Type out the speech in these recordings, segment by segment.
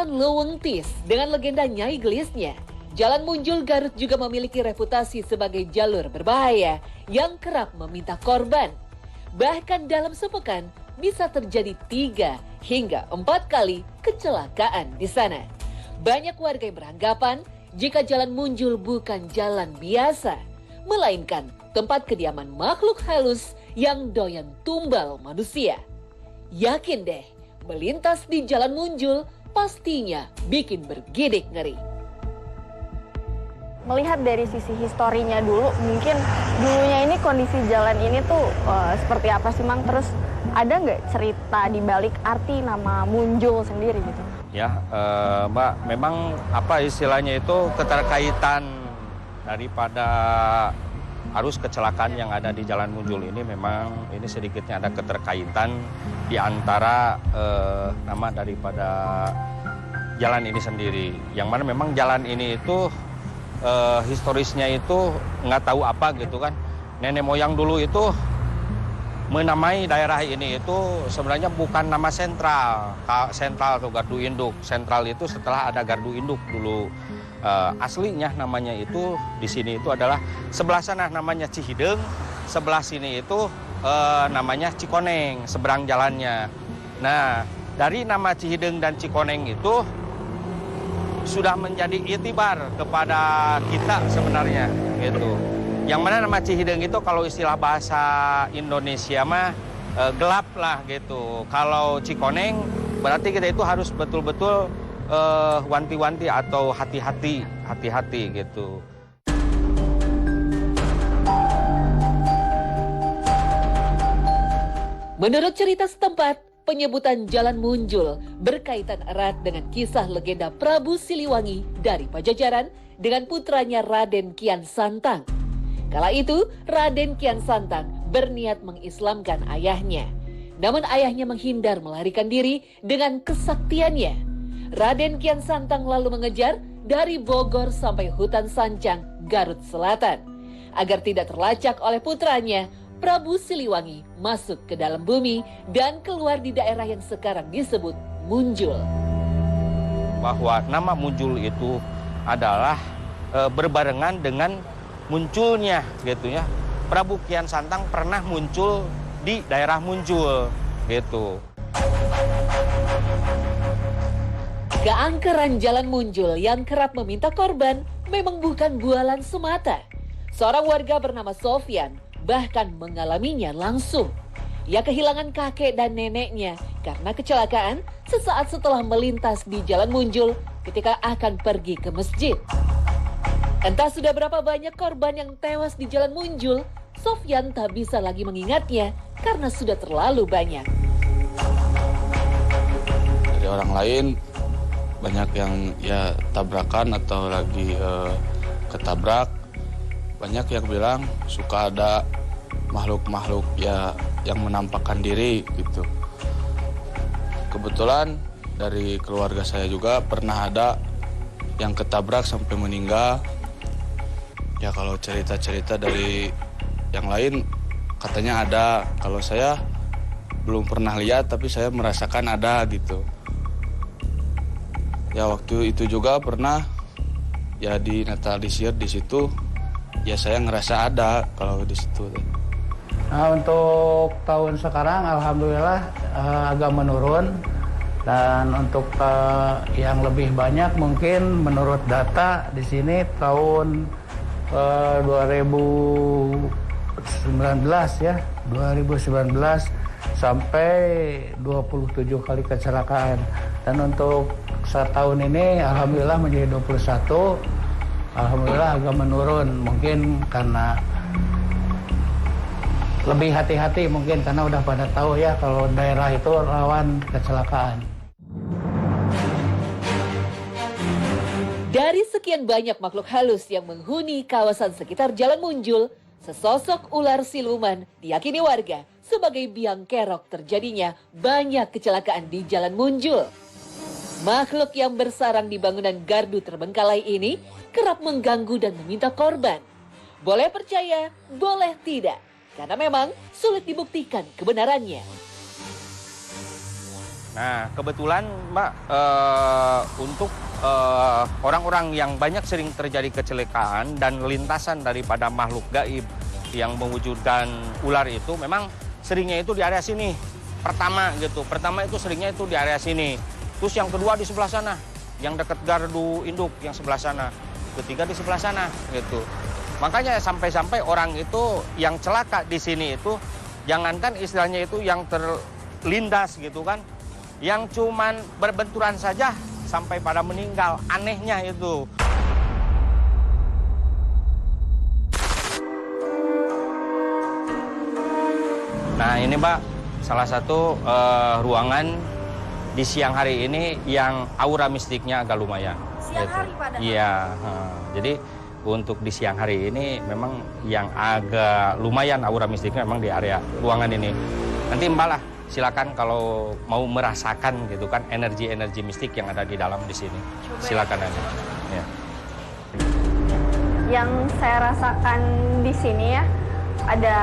Kawasan Leuweungtis dengan legenda Nyai Gelisnya, Jalan Munjul Garut juga memiliki reputasi sebagai jalur berbahaya yang kerap meminta korban. Bahkan dalam sepekan bisa terjadi 3 hingga 4 kali kecelakaan di sana. Banyak warga yang beranggapan jika Jalan Munjul bukan jalan biasa, melainkan tempat kediaman makhluk halus yang doyan tumbal manusia. Yakin deh, melintas di Jalan Munjul pastinya bikin bergidik ngeri. Melihat dari sisi historinya dulu, mungkin dulunya ini kondisi jalan ini tuh seperti apa sih, Mang? Terus ada nggak cerita di balik arti nama Munjul sendiri gitu? Ya, Mbak, memang apa istilahnya itu keterkaitan daripada arus kecelakaan yang ada di Jalan Munjul ini, memang ini sedikitnya ada keterkaitan di antara nama daripada jalan ini sendiri. Yang mana memang jalan ini itu historisnya itu nggak tahu apa gitu kan. Nenek moyang dulu itu menamai daerah ini itu sebenarnya bukan nama sentral. Sentral atau gardu induk. Sentral itu setelah ada gardu induk dulu. Aslinya namanya itu di sini itu adalah sebelah sana namanya Cihideng, sebelah sini itu namanya Cikoneng, seberang jalannya. Nah, dari nama Cihideng dan Cikoneng itu sudah menjadi itibar kepada kita sebenarnya gitu. Yang mana nama Cihideng itu kalau istilah bahasa Indonesia mah gelap lah gitu. Kalau Cikoneng berarti kita itu harus betul-betul wanti-wanti atau hati-hati gitu. Menurut cerita setempat, penyebutan Jalan Munjul berkaitan erat dengan kisah legenda Prabu Siliwangi dari Pajajaran dengan putranya Raden Kian Santang. Kala itu, Raden Kian Santang berniat mengislamkan ayahnya. Namun ayahnya menghindar melarikan diri dengan kesaktiannya. Raden Kian Santang lalu mengejar dari Bogor sampai hutan Sancang, Garut Selatan. Agar tidak terlacak oleh putranya, Prabu Siliwangi masuk ke dalam bumi dan keluar di daerah yang sekarang disebut Munjul. Bahwa nama Munjul itu adalah berbarengan dengan munculnya gitu ya. Prabu Kian Santang pernah muncul di daerah Munjul gitu. Keangkeran Jalan Munjul yang kerap meminta korban memang bukan bualan semata. Seorang warga bernama Sofyan bahkan mengalaminya langsung. Ia kehilangan kakek dan neneknya karena kecelakaan sesaat setelah melintas di Jalan Munjul ketika akan pergi ke masjid. Entah sudah berapa banyak korban yang tewas di Jalan Munjul, Sofyan tak bisa lagi mengingatnya karena sudah terlalu banyak. Dari orang lain banyak yang ya tabrakan atau lagi ketabrak. Banyak yang bilang suka ada makhluk-makhluk ya yang menampakkan diri gitu. Kebetulan dari keluarga saya juga pernah ada yang ketabrak sampai meninggal. Ya kalau cerita-cerita dari yang lain katanya ada. Kalau saya belum pernah lihat tapi saya merasakan ada gitu. Ya waktu itu juga pernah ya dinatalisir di situ. Ya saya ngerasa ada kalau di situ. Nah, untuk tahun sekarang alhamdulillah agak menurun. Dan untuk yang lebih banyak mungkin menurut data di sini tahun 2019 ya. 2019 sampai 27 kali kecelakaan. Dan untuk setahun ini alhamdulillah menjadi 21. Alhamdulillah agak menurun, mungkin karena lebih hati-hati mungkin karena udah pada tahu ya kalau daerah itu rawan kecelakaan. Dari sekian banyak makhluk halus yang menghuni kawasan sekitar Jalan Munjul, sesosok ular siluman diyakini warga sebagai biang kerok terjadinya banyak kecelakaan di Jalan Munjul. Makhluk yang bersarang di bangunan gardu terbengkalai ini kerap mengganggu dan meminta korban. Boleh percaya, boleh tidak, karena memang sulit dibuktikan kebenarannya. Nah, kebetulan Mbak, untuk orang-orang yang banyak sering terjadi kecelakaan dan lintasan daripada makhluk gaib yang mewujudkan ular itu memang seringnya itu di area sini. Pertama itu seringnya itu di area sini. Terus yang kedua di sebelah sana, yang dekat gardu induk yang sebelah sana. Ketiga di sebelah sana gitu. Makanya sampai-sampai orang itu yang celaka di sini itu jangankan istilahnya itu yang terlindas gitu kan. Yang cuman berbenturan saja sampai pada meninggal. Anehnya itu. Nah ini Mbak, salah satu ruangan di siang hari ini yang aura mistiknya agak lumayan. Siang hari padahal? Iya, jadi untuk di siang hari ini memang yang agak lumayan aura mistiknya memang di area ruangan ini. Nanti Mbak lah silakan kalau mau merasakan gitu kan energi-energi mistik yang ada di dalam di sini. Silakan aja. Ya. Yang saya rasakan di sini ya, ada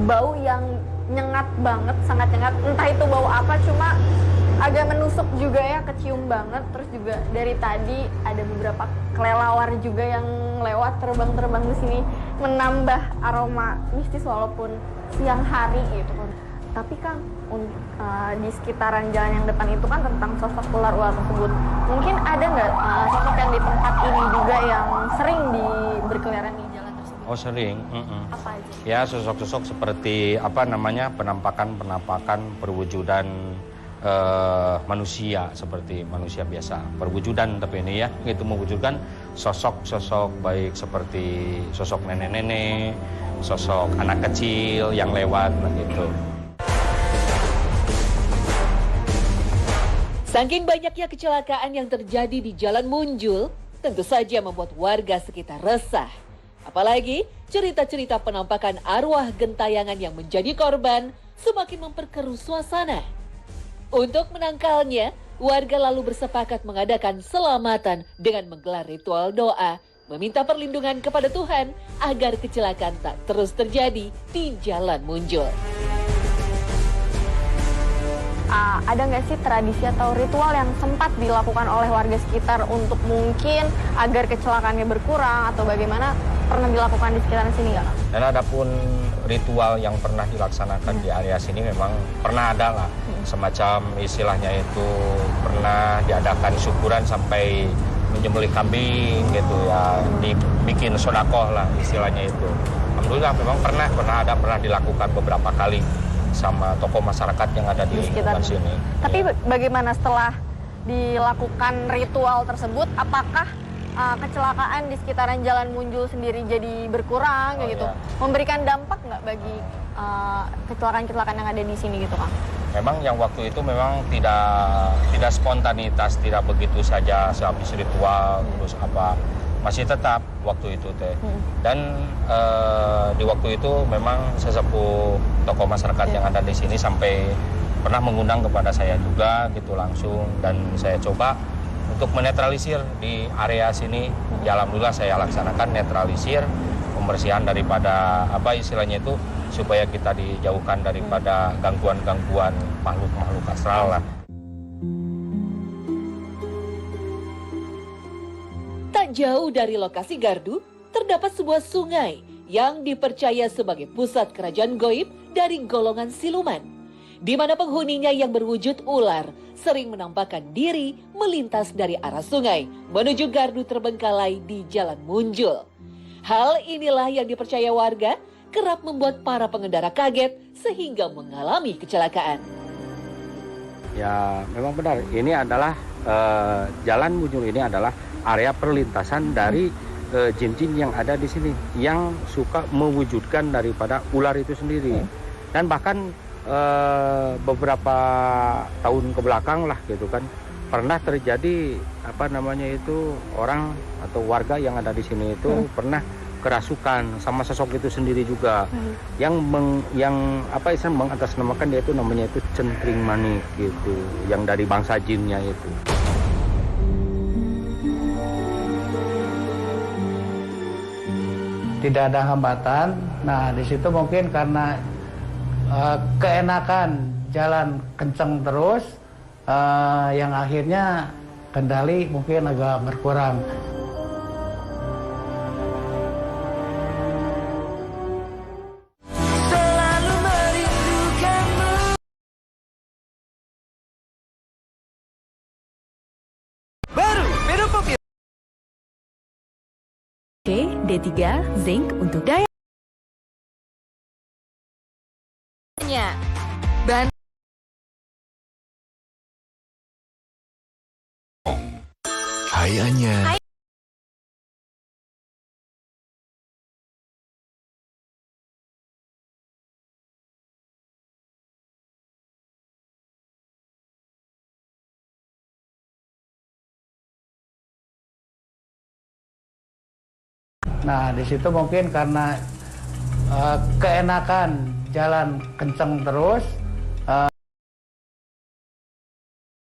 bau yang nyengat banget, sangat nyengat. Entah itu bau apa, cuma agak menusuk juga ya, kecium banget. Terus juga dari tadi ada beberapa kelelawar juga yang lewat terbang-terbang di sini, menambah aroma mistis walaupun siang hari gitu kan. Tapi Kang, di sekitaran jalan yang depan itu kan tentang sosok ular-ular tersebut. Mungkin ada nggak sosok yang di tempat ini juga yang sering berkeliaran di jalan tersebut? Oh sering. Apa aja? Ya sosok-sosok seperti apa namanya penampakan perwujudan manusia seperti manusia biasa. Perwujudan tapi ini ya itu mewujudkan sosok-sosok baik seperti sosok nenek-nenek, sosok anak kecil yang lewat gitu. Saking banyaknya kecelakaan yang terjadi di Jalan Munjul, tentu saja membuat warga sekitar resah. Apalagi cerita-cerita penampakan arwah gentayangan yang menjadi korban semakin memperkeruh suasana. Untuk menangkalnya, warga lalu bersepakat mengadakan selamatan dengan menggelar ritual doa, meminta perlindungan kepada Tuhan agar kecelakaan tak terus terjadi di Jalan Munjul. Ada nggak sih tradisi atau ritual yang sempat dilakukan oleh warga sekitar untuk mungkin agar kecelakaannya berkurang atau bagaimana, pernah dilakukan di sekitaran sini nggak? Dan adapun ritual yang pernah dilaksanakan di area sini memang pernah ada lah. Semacam istilahnya itu pernah diadakan syukuran sampai menyembelih kambing gitu ya, dibikin sodakoh lah istilahnya itu. Alhamdulillah memang pernah dilakukan beberapa kali sama tokoh masyarakat yang ada di sekitar sini. Tapi ya. bagaimana setelah dilakukan ritual tersebut, apakah kecelakaan di sekitaran Jalan Munjul sendiri jadi berkurang gitu? Ya. Memberikan dampak nggak bagi kecelakaan-kecelakaan yang ada di sini gitu Kang? Memang yang waktu itu memang tidak spontanitas, tidak begitu saja sehabis ritual terus apa, masih tetap waktu itu teh. Dan di waktu itu memang sesepuh tokoh masyarakat yang ada di sini sampai pernah mengundang kepada saya juga gitu langsung, dan saya coba untuk menetralisir di area sini. Ya alhamdulillah saya laksanakan netralisir, pembersihan daripada apa istilahnya itu, supaya kita dijauhkan daripada gangguan-gangguan makhluk-makhluk astral lah. Tak jauh dari lokasi gardu, terdapat sebuah sungai yang dipercaya sebagai pusat kerajaan goib dari golongan siluman, di mana penghuninya yang berwujud ular sering menampakkan diri melintas dari arah sungai menuju gardu terbengkalai di Jalan Munjul. Hal inilah yang dipercaya warga kerap membuat para pengendara kaget sehingga mengalami kecelakaan. Ya memang benar, ini adalah Jalan Munjul ini adalah area perlintasan dari jin-jin yang ada di sini yang suka mewujudkan daripada ular itu sendiri. Dan bahkan beberapa tahun kebelakang lah gitu kan, pernah terjadi apa namanya itu, orang atau warga yang ada di sini itu pernah kerasukan sama sosok itu sendiri juga, yang apa istilah mengatasnamakan dia itu namanya itu centring manik gitu, yang dari bangsa jinnya itu. Tidak ada hambatan. Nah, di situ mungkin karena keenakan jalan kencang terus, yang akhirnya kendali mungkin agak berkurang. D3, zinc untuk daya. Hai Anya. Nah, di situ mungkin karena keenakan jalan kenceng terus,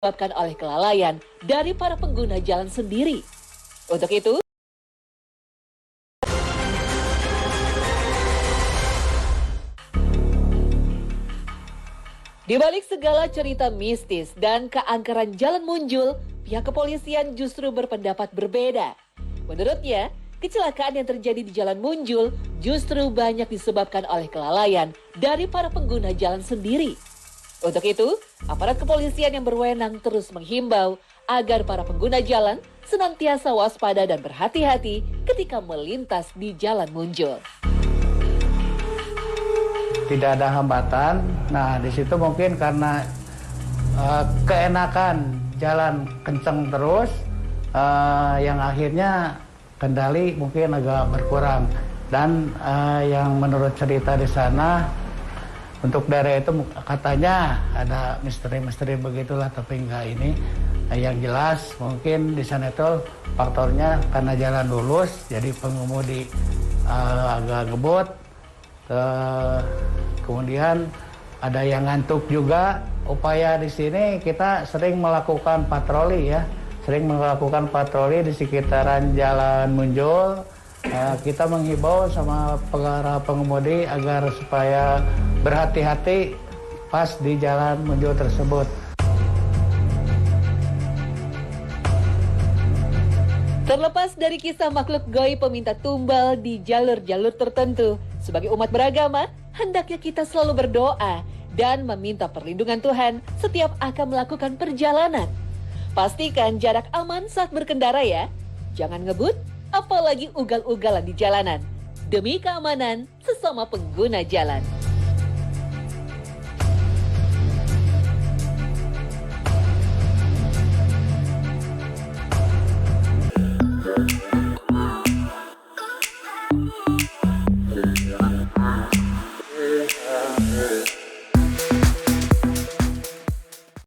disebabkan oleh kelalaian dari para pengguna jalan sendiri. Untuk itu, di balik segala cerita mistis dan keangkeran Jalan Munjul, pihak kepolisian justru berpendapat berbeda. Menurutnya, kecelakaan yang terjadi di Jalan Munjul justru banyak disebabkan oleh kelalaian dari para pengguna jalan sendiri. Untuk itu, aparat kepolisian yang berwenang terus menghimbau agar para pengguna jalan senantiasa waspada dan berhati-hati ketika melintas di Jalan Munjul. tidak ada hambatan. Nah, di situ mungkin karena keenakan jalan kenceng terus, yang akhirnya kendali mungkin agak berkurang. Dan yang menurut cerita di sana, untuk daerah itu katanya ada misteri-misteri begitulah, tapi enggak ini. Yang jelas mungkin di sana itu faktornya karena jalan lurus, jadi pengemudi agak ngebut. Kemudian ada yang ngantuk juga. Upaya di sini kita sering melakukan patroli ya, sering melakukan patroli di sekitaran Jalan Munjul. Kita menghimbau sama para pengemudi agar supaya berhati-hati pas di Jalan Munjul tersebut. Terlepas dari kisah makhluk gaib peminta tumbal di jalur-jalur tertentu, sebagai umat beragama, hendaknya kita selalu berdoa dan meminta perlindungan Tuhan setiap akan melakukan perjalanan. Pastikan jarak aman saat berkendara ya. Jangan ngebut, apalagi ugal-ugalan di jalanan. Demi keamanan sesama pengguna jalan.